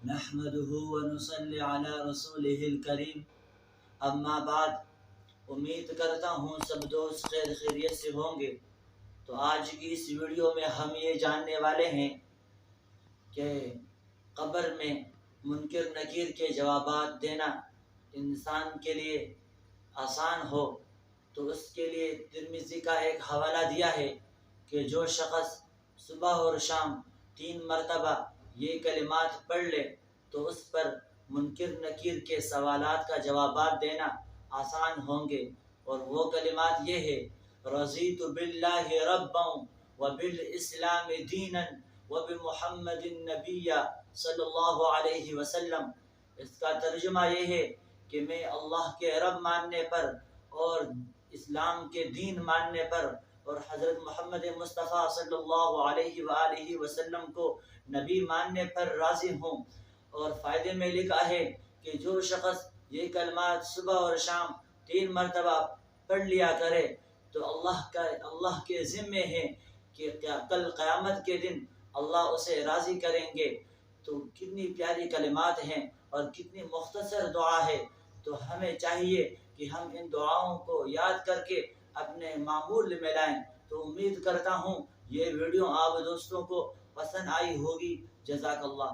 نحمده ونصلي على رسوله الکریم اما بعد۔ امید کرتا ہوں سب دوست خیر خیریت سے ہوں گے۔ تو آج کی اس ویڈیو میں ہم یہ جاننے والے ہیں کہ قبر میں منکر نکیر کے جوابات دینا انسان کے لیے آسان ہو، تو اس کے لیے ترمذی کا ایک حوالہ دیا ہے کہ جو شخص صبح اور شام 3 مرتبہ یہ کلمات پڑھ لے تو اس پر منکر نکیر کے سوالات کا جوابات دینا آسان ہوں گے، اور وہ کلمات یہ ہے: رضیت باللہ ربا وبالاسلام دینا وبمحمد النبی صلی اللہ علیہ وسلم۔ اس کا ترجمہ یہ ہے کہ میں اللہ کے رب ماننے پر اور اسلام کے دین ماننے پر اور حضرت محمد مصطفیٰ صلی اللہ علیہ وآلہ وسلم کو نبی ماننے پر راضی ہوں۔ اور فائدے میں لکھا ہے کہ جو شخص یہ کلمات صبح اور شام 3 مرتبہ پڑھ لیا کرے تو اللہ کے ذمے ہے کہ کل قیامت کے دن اللہ اسے راضی کریں گے۔ تو کتنی پیاری کلمات ہیں اور کتنی مختصر دعا ہے، تو ہمیں چاہیے کہ ہم ان دعاؤں کو یاد کر کے اپنے معمول میں لائیں۔ تو امید کرتا ہوں یہ ویڈیو آپ دوستوں کو پسند آئی ہوگی۔ جزاک اللہ۔